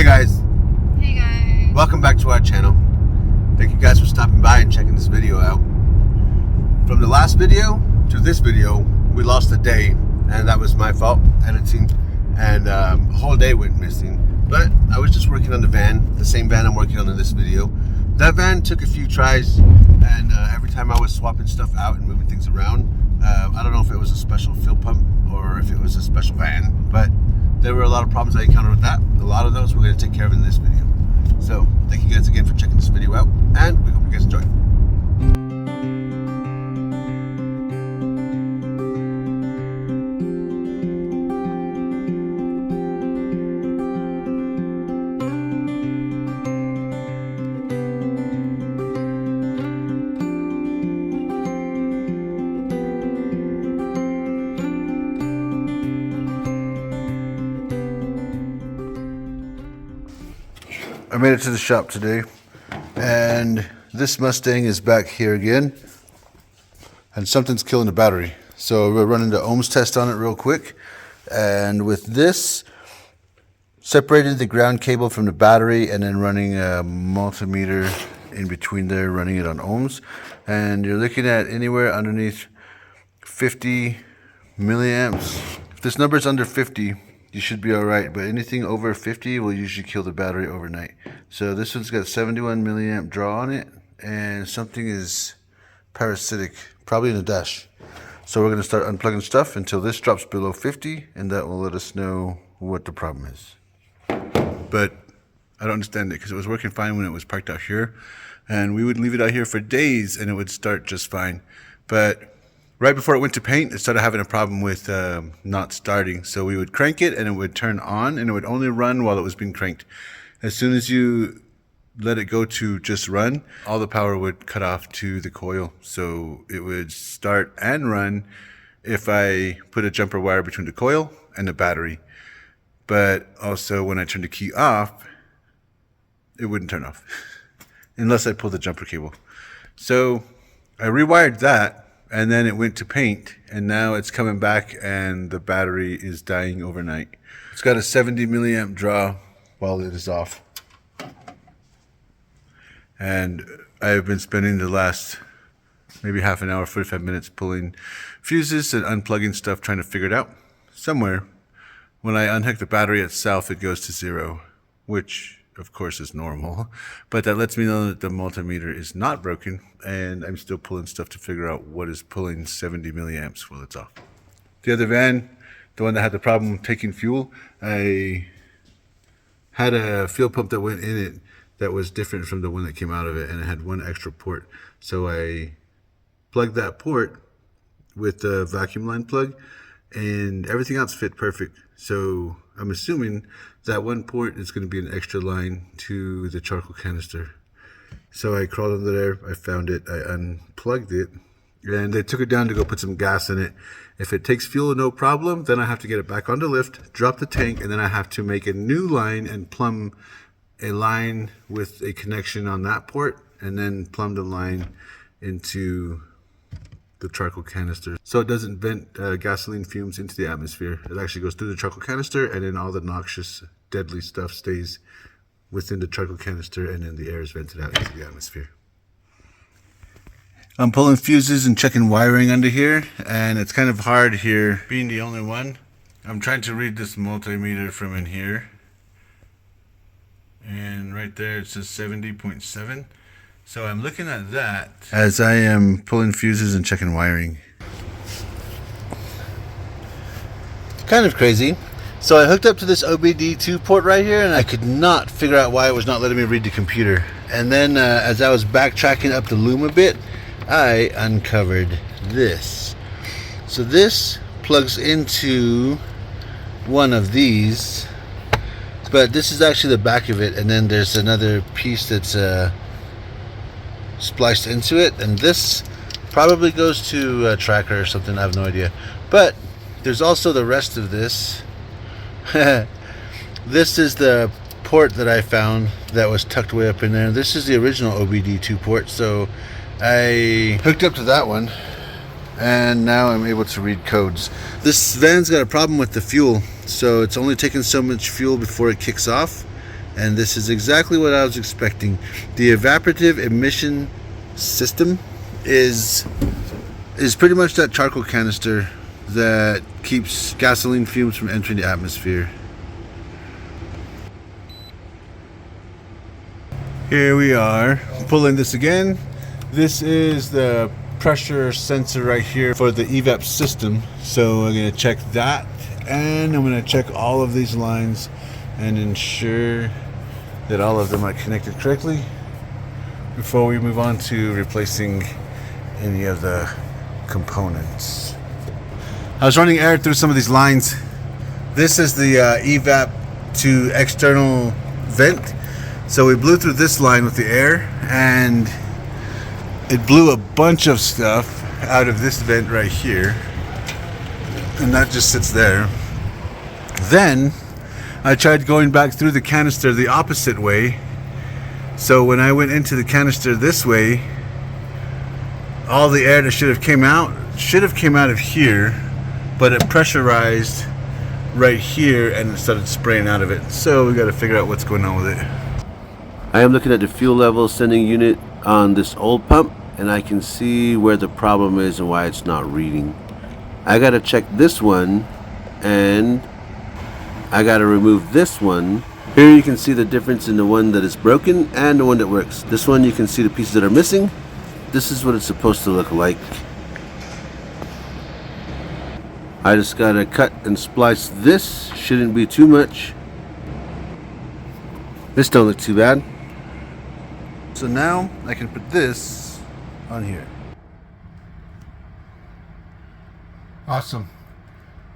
guys. Hey guys. Welcome back to our channel. Thank you guys for stopping by and checking this video out. From the last video to this video, we lost a day, and that was my fault, editing, and a whole day went missing. But I was just working on the van, the same van I'm working on in this video. That van took a few tries, and every time I was swapping stuff out and moving things around, I don't know if it was a special fuel pump or if it was a special van, but there were a lot of problems I encountered with that. A lot of those we're going to take care of in this video. So thank you guys again for checking this video out, and we hope you guys enjoy. I made it to the shop today, and this Mustang is back here again, and something's killing the battery. So we're running the ohms test on it real quick, and with this, separating the ground cable from the battery and then running a multimeter in between there, running it on ohms, and you're looking at anywhere underneath 50 milliamps. If this number is under 50, you should be all right, but anything over 50 will usually kill the battery overnight. So this one's got 71 milliamp draw on it, and something is parasitic, probably in the dash. So we're going to start unplugging stuff until this drops below 50, and that will let us know what the problem is. But I don't understand it, because it was working fine when it was parked out here, and we would leave it out here for days and it would start just fine. But right before it went to paint, it started having a problem with not starting. So we would crank it and it would turn on, and it would only run while it was being cranked. As soon as you let it go to just run, all the power would cut off to the coil. So it would start and run if I put a jumper wire between the coil and the battery. But also when I turned the key off, it wouldn't turn off unless I pulled the jumper cable. So I rewired that, and then it went to paint, and now it's coming back and the battery is dying overnight. It's got a 70 milliamp draw while it is off. And I've been spending the last maybe half an hour, 45 minutes pulling fuses and unplugging stuff, trying to figure it out. Somewhere, when I unhook the battery itself, it goes to 0, which of course is normal, but that lets me know that the multimeter is not broken, and I'm still pulling stuff to figure out what is pulling 70 milliamps while it's off. The other van, the one that had the problem taking fuel, I had a fuel pump that went in it that was different from the one that came out of it, and it had one extra port. So I plugged that port with the vacuum line plug, and everything else fit perfect. So I'm assuming that one port is going to be an extra line to the charcoal canister. So I crawled under there, I found it, I unplugged it, and I took it down to go put some gas in it. If it takes fuel, no problem, then I have to get it back on the lift, drop the tank, and then I have to make a new line and plumb a line with a connection on that port, and then plumb the line into the charcoal canister, so it doesn't vent gasoline fumes into the atmosphere. It actually goes through the charcoal canister, and then all the noxious, deadly stuff stays within the charcoal canister, and then the air is vented out into the atmosphere. I'm pulling fuses and checking wiring under here, and it's kind of hard here, being the only one. I'm trying to read this multimeter from in here, and right there it says 70.7. So I'm looking at that as I am pulling fuses and checking wiring. Kind of crazy. So I hooked up to this OBD2 port right here, and I could not figure out why it was not letting me read the computer. And then as I was backtracking up the loom a bit, I uncovered this. So this plugs into one of these, but this is actually the back of it, and then there's another piece that's spliced into it, and this probably goes to a tracker or something, I have no idea. But there's also the rest of this. This is the port that I found that was tucked way up in there. This is the original OBD2 port, so I hooked up to that one, and now I'm able to read codes. This van's got a problem with the fuel, so it's only taking so much fuel before it kicks off, And this is exactly what I was expecting. The evaporative emission system is pretty much that charcoal canister that keeps gasoline fumes from entering the atmosphere. Here we are, pulling this again. This is the pressure sensor right here for the EVAP system. So I'm going to check that, and I'm going to check all of these lines and ensure that all of them are connected correctly before we move on to replacing any of the components. I was running air through some of these lines. This is the EVAP to external vent. So we blew through this line with the air, and it blew a bunch of stuff out of this vent right here, and that just sits there. Then I tried going back through the canister the opposite way. So when I went into the canister this way, all the air that should have came out of here, but it pressurized right here and it started spraying out of it. So we got to figure out what's going on with it. I am looking at the fuel level sending unit on this old pump, and I can see where the problem is and why it's not reading. I gotta check this one, and I gotta remove this one. Here you can see the difference in the one that is broken and the one that works. This one you can see the pieces that are missing. This is what it's supposed to look like. I just gotta cut and splice this. Shouldn't be too much. This don't look too bad. So now I can put this on here. Awesome.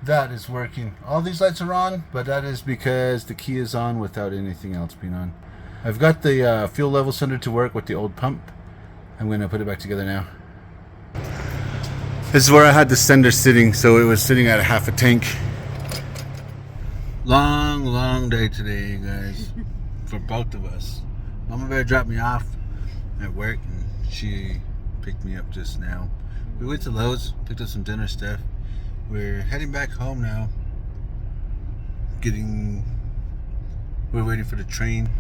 That is working. All these lights are on, but that is because the key is on without anything else being on. I've got the fuel level sender to work with the old pump. I'm going to put it back together now. This is where I had the sender sitting, so it was sitting at half a tank. Long day today, you guys, for both of us. Mama Bear dropped me off at work, and she picked me up just now. We went to Lowe's, picked up some dinner stuff. We're heading back home now. We're waiting for the train.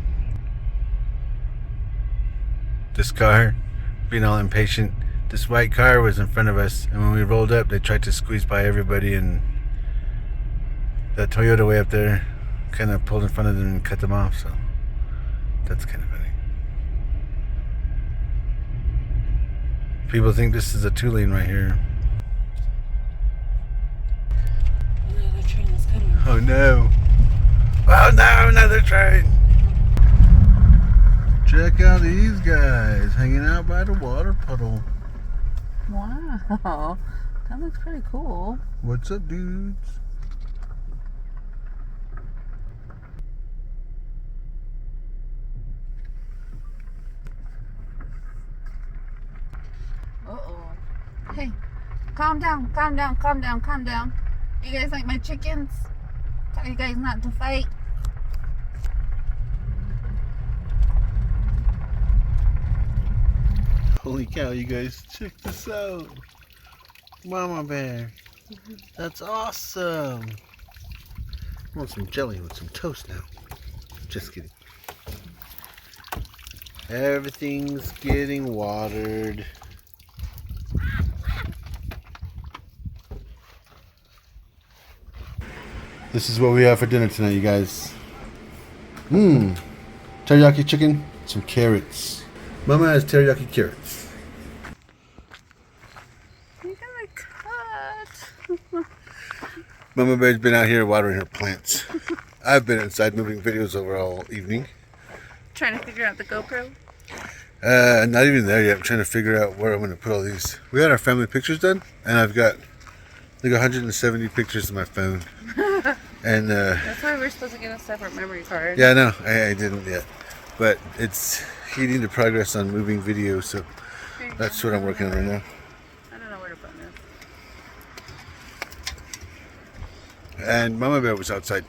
This car, being all impatient. This white car was in front of us, and when we rolled up, they tried to squeeze by everybody, and that Toyota way up there kind of pulled in front of them and cut them off, so that's kind of funny. People think this is a 2-lane right here. Another train is coming. Oh no. Oh no, another train. Check out these guys hanging out by the water puddle. Wow, that looks pretty cool. What's up, dudes? Hey, calm down, calm down, calm down, calm down. You guys like my chickens? Tell you guys not to fight. Holy cow, you guys, check this out. Mama Bear. That's awesome. I want some jelly with some toast now. Just kidding. Everything's getting watered. This is what we have for dinner tonight, you guys. Teriyaki chicken, some carrots. Mama has teriyaki carrots. You're gonna cut. Mama Bear's been out here watering her plants. I've been inside moving videos over all evening. Trying to figure out the GoPro? Not even there yet. I'm trying to figure out where I'm going to put all these. We got our family pictures done, and I've got like 170 pictures on my phone. And that's why we're supposed to get a separate memory card. yeah, no, I didn't yet. But it's heeding the progress on moving video, so that's what I'm working on right now. I don't know where to put this. And Mama Bear was outside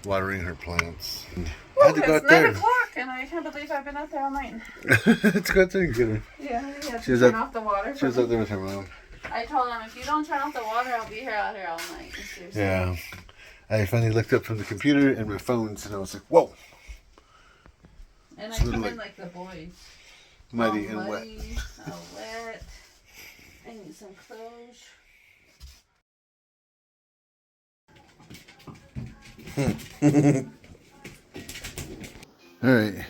watering her plants. Well, I had to go out it's 9 there. o'clock and I can't believe I've been out there all night. Let's go out there and get her. Yeah, you have She to was turn up- off the water. She was out there with her mom. I told him, if you don't turn off the water, I'll be out here all night. Seriously. Yeah. I finally looked up from the computer and my phones, and I was like, whoa. And I It's a come little in like the boys. muddy All and wet. muddy, all wet. I need some clothes. All right.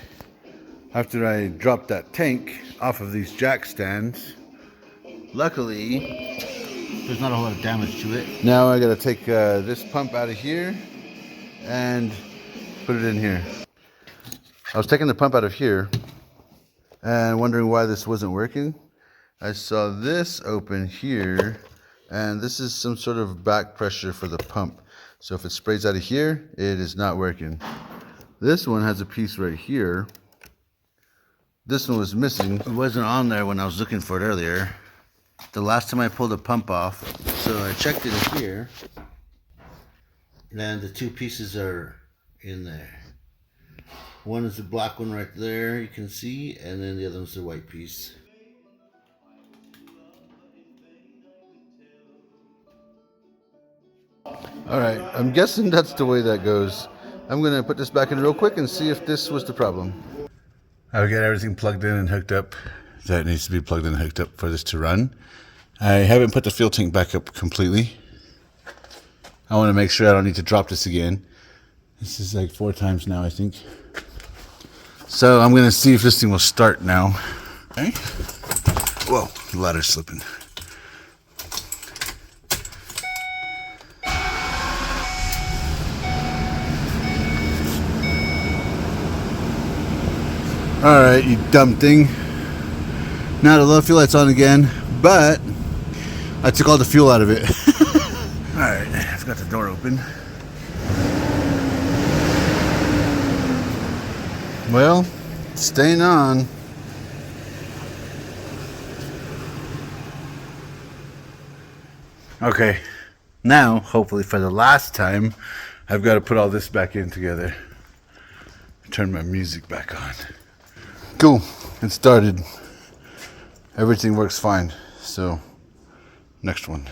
After I dropped that tank off of these jack stands, luckily there's not a whole lot of damage to it. Now I gotta take this pump out of here and put it in here. I was taking the pump out of here and wondering why this wasn't working. I saw this open here, and this is some sort of back pressure for the pump. So if it sprays out of here, it is not working. This one has a piece right here. This one was missing. It wasn't on there when I was looking for it earlier. The last time I pulled the pump off, so I checked it here, and the two pieces are in there. One is the black one right there, you can see, and then the other one's the white piece. Alright, I'm guessing that's the way that goes. I'm going to put this back in real quick and see if this was the problem. I've got everything plugged in and hooked up that needs to be plugged in and hooked up for this to run. I haven't put the fuel tank back up completely. I want to make sure I don't need to drop this again. This is like 4 times now, I think. So I'm going to see if this thing will start now. Okay. Whoa, the ladder's slipping. Alright, you dumb thing. Now the low fuel light's on again, but I took all the fuel out of it. Alright, I've got the door open. Well, it's staying on. Okay, now, hopefully for the last time, I've got to put all this back in together. Turn my music back on. Cool, it started. Everything works fine. So, next one.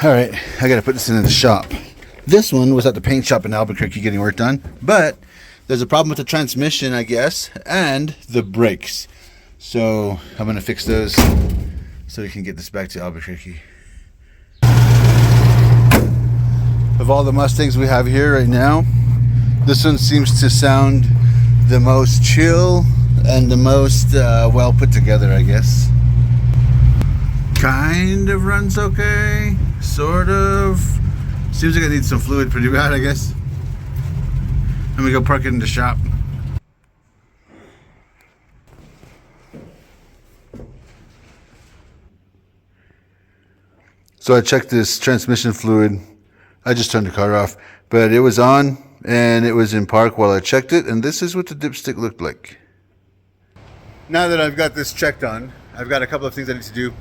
Alright, I gotta put this in the shop. This one was at the paint shop in Albuquerque getting work done, but there's a problem with the transmission, I guess, and the brakes. So, I'm gonna fix those so we can get this back to Albuquerque. Of all the Mustangs we have here right now, this one seems to sound the most chill and the most well put together, I guess. Kind of runs okay, sort of. Seems like it needs some fluid pretty bad, I guess. Let me go park it in the shop. So I checked this transmission fluid. I just turned the car off, but it was on and it was in park while I checked it, and this is what the dipstick looked like. Now that I've got this checked on, I've got a couple of things I need to do.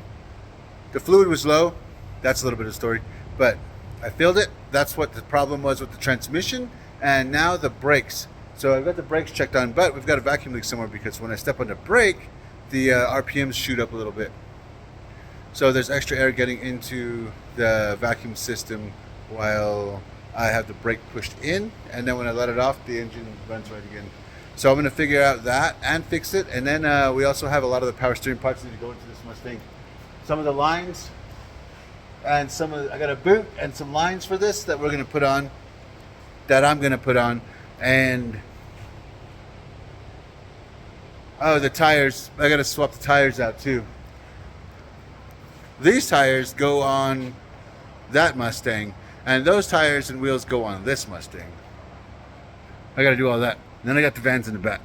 The fluid was low, that's a little bit of the story, but I filled it. That's what the problem was with the transmission, and now the brakes. So I've got the brakes checked on, but we've got a vacuum leak somewhere because when I step on the brake, the RPMs shoot up a little bit. So there's extra air getting into the vacuum system while I have the brake pushed in, and then when I let it off, the engine runs right again. So I'm going to figure out that and fix it, and then we also have a lot of the power steering parts that need to go into this Mustang. Some of the lines, and I got a boot and some lines for this that we're going to put on, that I'm going to put on, and oh, the tires, I got to swap the tires out too. These tires go on that Mustang, and those tires and wheels go on this Mustang. I got to do all that. And then I got the vans in the back.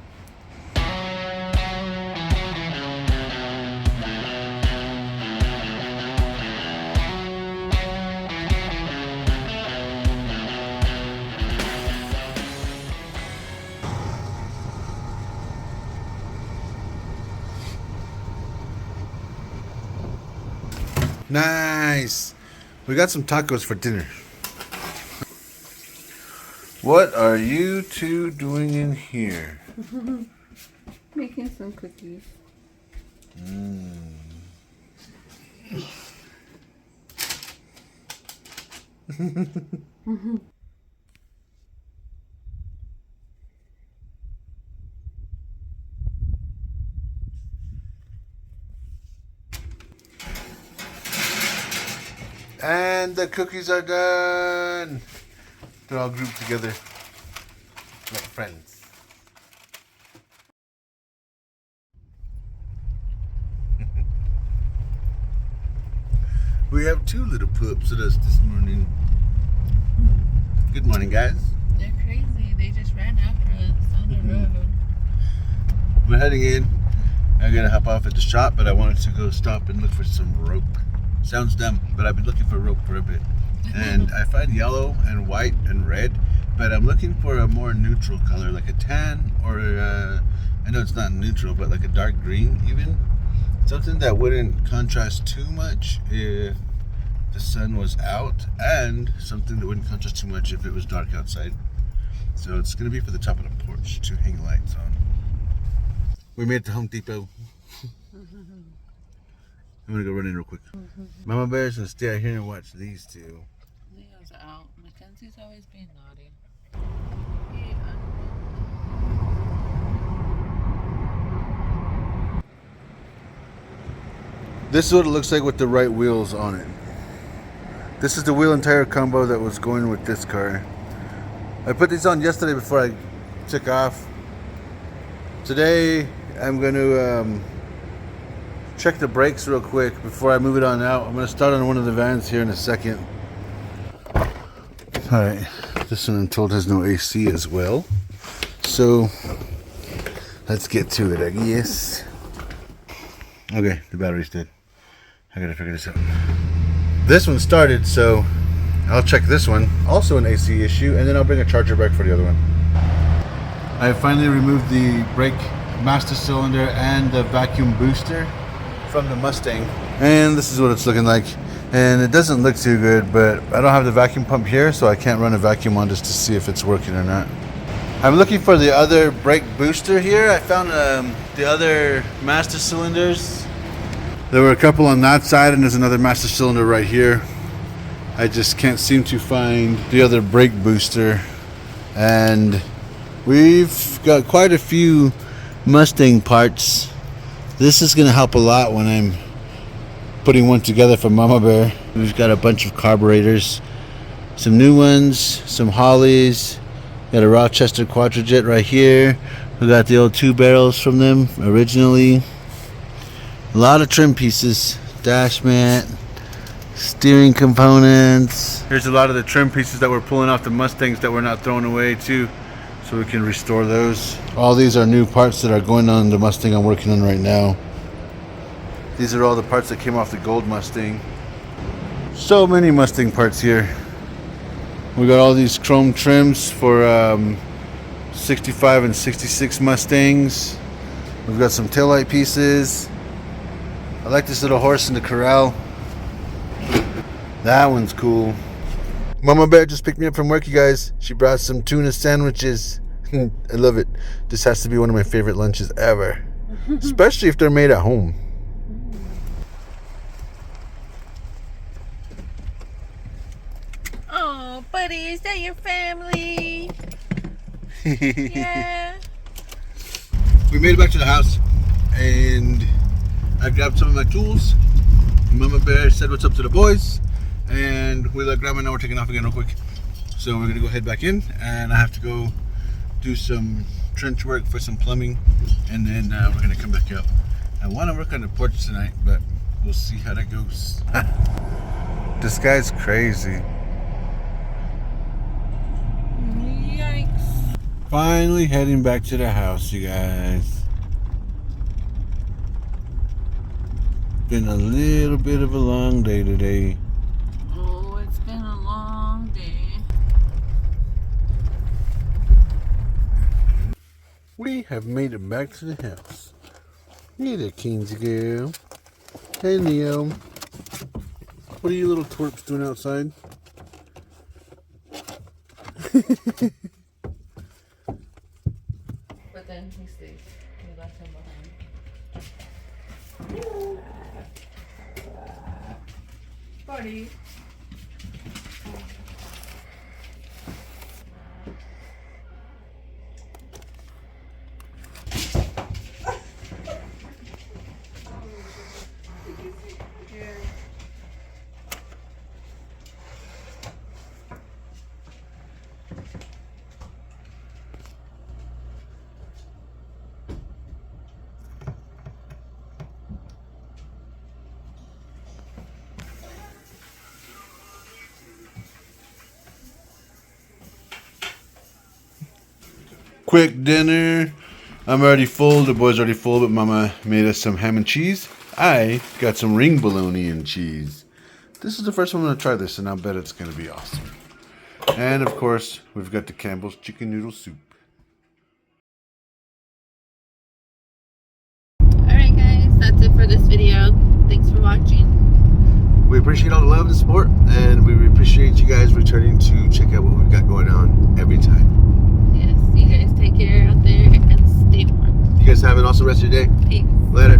Nice. We got some tacos for dinner. What are you two doing in here? Making some cookies. And the cookies are done. They're all grouped together like friends. We have two little pups with us this morning. Good morning, guys. They're crazy. They just ran after us on the road. We're heading in. I gotta hop off at the shop, but I wanted to go stop and look for some rope. Sounds dumb, but I've been looking for rope for a bit. And I find yellow and white and red, but I'm looking for a more neutral color, like a tan or I know it's not neutral, but like a dark green even. Something that wouldn't contrast too much if the sun was out, and something that wouldn't contrast too much if it was dark outside. So it's gonna be for the top of the porch to hang lights on. We made it to Home Depot. I'm gonna go run in real quick. Mama Bear's gonna stay out here and watch these two. Leo's out. Mackenzie's always being naughty. This is what it looks like with the right wheels on it. This is the wheel and tire combo that was going with this car. I put these on yesterday before I took off. Today I'm going to check the brakes real quick before I move it on out. I'm going to start on one of the vans here in a second. Alright, this one I'm told has no AC as well. So let's get to it, I guess. Okay, the battery's dead. I gotta figure this out. This one started, so I'll check this one. Also an AC issue, and then I'll bring a charger back for the other one. I finally removed the brake master cylinder and the vacuum booster from the Mustang. And this is what it's looking like. And it doesn't look too good, but I don't have the vacuum pump here, so I can't run a vacuum on just to see if it's working or not. I'm looking for the other brake booster here. I found the other master cylinders. There were a couple on that side, and there's another master cylinder right here. I just can't seem to find the other brake booster. And we've got quite a few Mustang parts. This is going to help a lot when I'm putting one together for Mama Bear. We've got a bunch of carburetors, some new ones, some Hollies. Got a Rochester Quadrajet right here. We got the old 2 barrels from them originally. A lot of trim pieces, dash mat, steering components. Here's a lot of the trim pieces that we're pulling off the Mustangs that we're not throwing away too, so we can restore those. All these are new parts that are going on the Mustang I'm working on right now. These are all the parts that came off the gold Mustang. So many Mustang parts here. We got all these chrome trims for 65 and 66 Mustangs. We've got some taillight pieces. I like this little horse in the corral. That one's cool. Mama Bear just picked me up from work, you guys. She brought some tuna sandwiches. I love it. This has to be one of my favorite lunches ever. Especially if they're made at home. Oh, buddy, is that your family? Yeah. We made it back to the house, and I grabbed some of my tools. Mama Bear said what's up to the boys, and we let Grandma know we're taking off again real quick. So we're gonna go head back in, and I have to go do some trench work for some plumbing, and then we're gonna come back out. I want to work on the porch tonight, but we'll see how that goes. This guy's crazy. Yikes. Finally heading back to the house, you guys. Been a little bit of a long day today. Oh, it's been a long day. We have made it back to the house. Hey there, Kinsey girl. Hey, Leo. What are you little twerps doing outside? But then he stays. We left him behind. Buddy. quick dinner. I'm already full. The boys already full, but Mama made us some ham and cheese. I got some ring bologna and cheese. This is the first one I'm going to try this, and I'll bet it's going to be awesome. And, of course, we've got the Campbell's chicken noodle soup. Alright guys, that's it for this video. Thanks for watching. We appreciate all the love and support, and we appreciate you guys returning to check out what we've got going on every time. Yes, you guys take care out there and stay warm. You guys have an awesome rest of your day. Peace. Later.